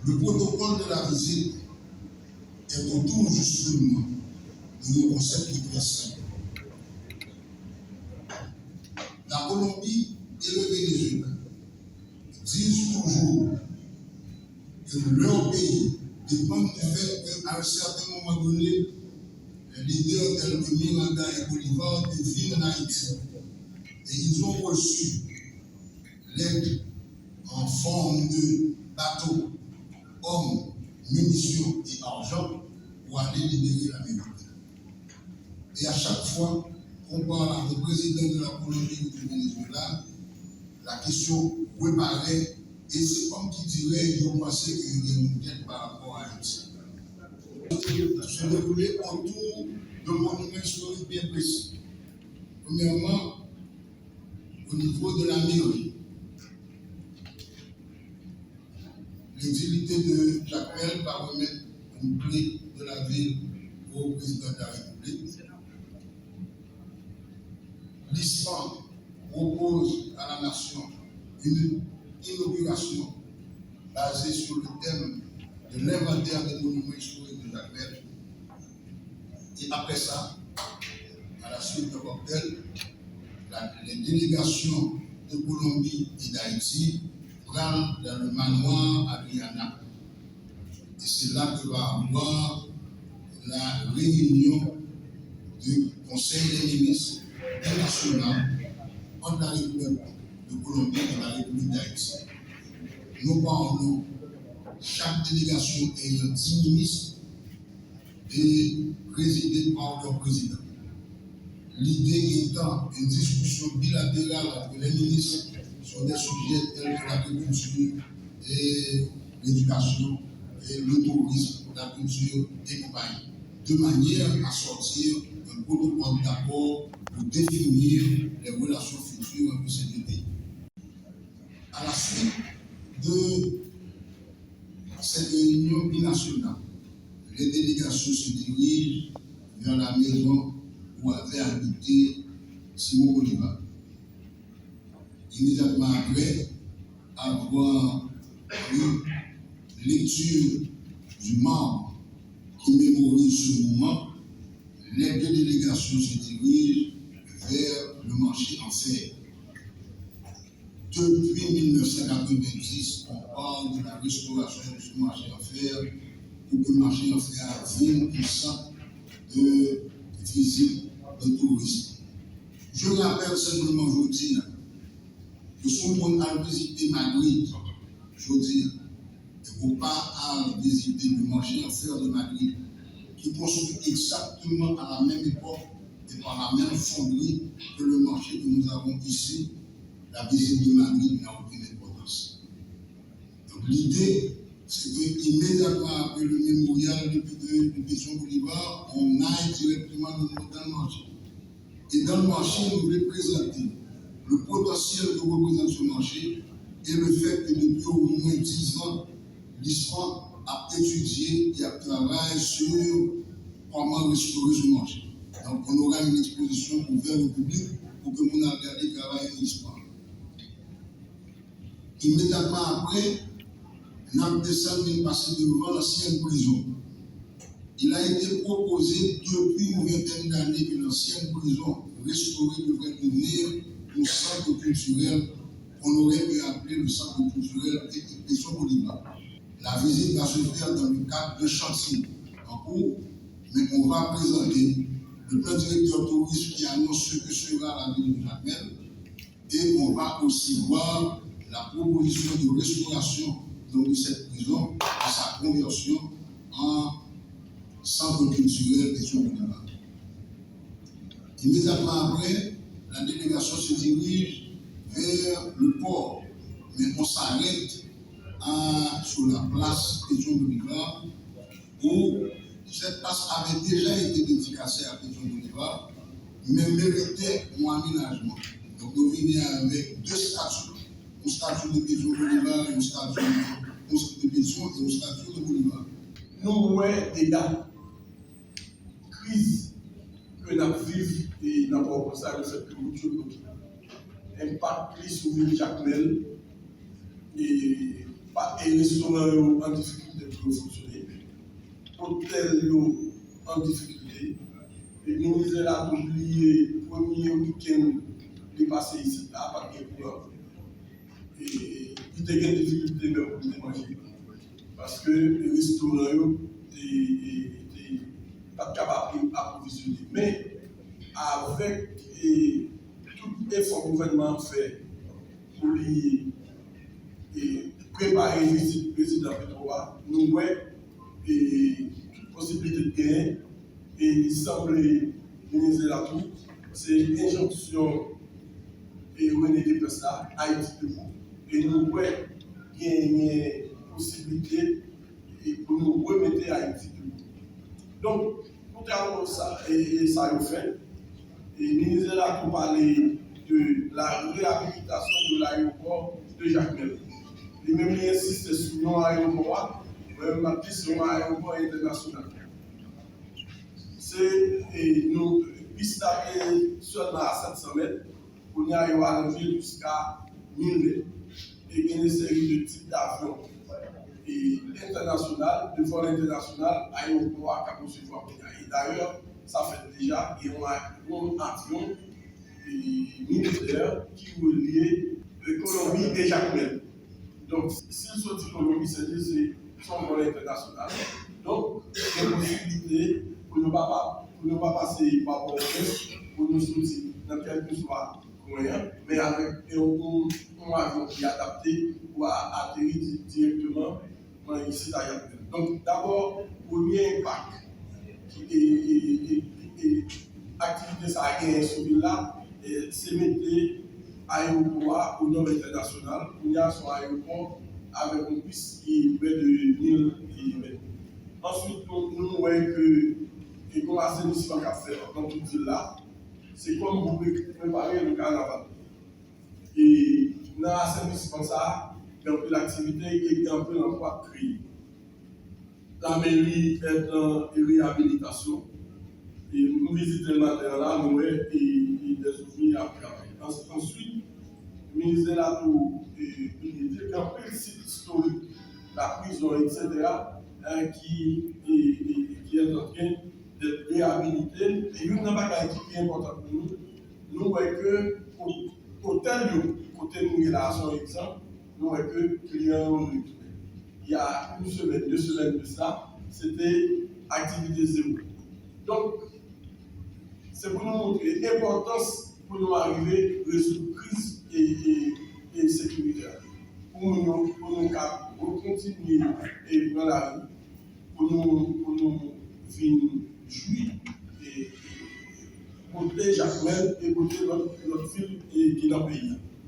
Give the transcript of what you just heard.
Le protocole de la visite est autour justement de nos concepts qui très simple. La Colombie et le Venezuela disent toujours que leur pays dépend du fait qu'à un certain moment donné, les leaders tels que Miranda et Bolivar viennent en Haïti. Et ils ont reçu l'aide en forme de bateaux, hommes, munitions et argent pour aller libérer l'Amérique. Et à chaque fois qu'on parle avec le président de la Colombie ou du Venezuela, la question reparaît et c'est comme qui dirait qu'ils ont pensé qu'il y a une tête par rapport à Haïti. Se dérouler autour de monuments historiques bien précis. Premièrement, au niveau de la mairie, l'exilité de Jacques va remettre une clé de la ville au président de la République. L'ISPAN propose à la nation une inauguration basée sur le thème de l'inventaire des monuments historiques de Jacques. Et après ça, à la suite de cocktail, les délégations de Colombie et d'Haïti prennent dans le manoir Adriana. Et c'est là que va avoir la réunion du Conseil des ministres national entre la République de Colombie et la République d'Haïti. Nous parlons chaque délégation ayant 10 ministres et présidée par leur président. L'idée étant une discussion bilatérale entre les ministres sur des sujets tels que l'agriculture et l'éducation et le tourisme, la culture et compagnie, de manière à sortir un protocole d'accord pour définir les relations futures entre ces deux pays. À la suite de cette réunion binationale, les délégations se dirigent vers la maison où avait habité Simon Bolivar. Immédiatement après avoir eu lecture du membre qui mémorise ce moment, les deux délégations se dirigent vers le marché en fer. Depuis 1990, on parle de la restauration de ce marché en fer pour que le marché en fer vienne au centre de visite de tourisme. Je rappelle simplement aujourd'hui que si on a visité Madrid, je dis, il ne faut pas visiter le marché en fer de Madrid, qui construit exactement à la même époque et par la même fonderie que le marché que nous avons ici. La visite de Madrid n'a aucune importance. Donc l'idée, c'est qu'immédiatement après le mémorial de Simon Bolivar, on aille directement dans le marché. Et dans le marché, nous voulons présenter le potentiel que représente ce marché et le fait que depuis au moins 10 ans, l'ISPAN a étudié et a travaillé sur comment restaurer ce marché. Donc on aura une exposition ouverte au public pour que nous regardions le travail de l'ISPAN. Immédiatement après, nous avons descendu passer devant l'ancienne prison. Il a été proposé depuis une vingtaine d'années que l'ancienne prison restaurée devrait devenir un centre culturel qu'on aurait pu appeler le centre culturel de Simon Bolivar. La visite va se faire dans le cadre de chantier en cours, mais on va présenter le plan directeur tourisme qui annonce ce que sera la ville de Jacmel et on va aussi voir la proposition de restauration de cette prison et sa conversion en centre culturel de Simon Bolivar. Immédiatement après, la délégation se dirige vers le port, mais on s'arrête sur la place Simon Bolivar où cette place avait déjà été dédicacée à Simon Bolivar, mais méritait un aménagement. Donc nous venons avec deux statues, une statue de Simon Bolivar et une statue de Pétion et une statue de Bolivar. Nous avons des dates, crise que nous vivons et nous avons pensé à cette culture, impact sur l'île Jacmel et et restaurants en difficulté pour fonctionner, hôtels en difficulté, et le ministère a oublié le premier week-end de passer ici, à partir de courant. Et il y a des difficultés pour manger. Parce que les restaurants n'étaient pas capables d'approvisionner. Mais avec tout effort que le gouvernement fait pour lui préparer une visite du président Petroa, nous voyons toute possibilité de gain. Et il semble, le ministre de la Tour, c'est l'injonction et René Depesta, Haïti debout. Et nous voyons qu'il y a une possibilité pour nous remettre Haïti debout. Donc, nous avons ça, et ça le fait. Et le ministre de la Tour parlait de la réhabilitation de l'aéroport de Jacmel. Il même insiste sur l'aéroport, même sur l'aéroport international. C'est nous pistailler seulement à 700 mètres pour y arriver à l'envie jusqu'à 1000 mètres. Et il y a une série de types d'avions. Et l'international, le vol international, aéroport à Cap-Recevoir. Et d'ailleurs, ça fait déjà un avion militaire qui relie Colombie et Jacmel. Donc, s'il sont dit Colombie, c'est son vol international. Donc, il y a une possibilité pour ne pas passer par Port-au-Prince, pour nous sortir dans quel que soit moyen, mais avec un avion qui est adapté pour atterrir directement ici à Jacmel. Donc, d'abord, premier impact qui est activité ça a gagné sur là, c'est mettre aéroport au nom international, où il y a son aéroport avec une piste qui est près de 1000 km. Ensuite, nous voyons que comme assainissement qu'a fait dans toute ville là, c'est comme vous préparez le carnaval. Et dans l'assainissement, ça, il y a un peu d'activité et un peu d'emploi créé. La mairie est en réhabilitation. Et nous visitons le matin là, nous voyons des ouvriers après. Ensuite, le ministère de la Tour, il dit qu'il y a un site historique, la prison, etc., qui est en train d'être réhabilité. Et une bagaille qui est importante pour nous, nous voyons que l'hôtel, côté nous, là, son exemple, nous voyons que clients il y a une semaine, 2 semaines de ça, c'était activité zéro. Donc, c'est pour nous montrer l'importance pour nous arriver à résoudre crise et sécuritaire. Pour nous continuer et dans la rue, pour nous finir jouir et protéger Jacmel et protéger notre ville qui est dans le pays.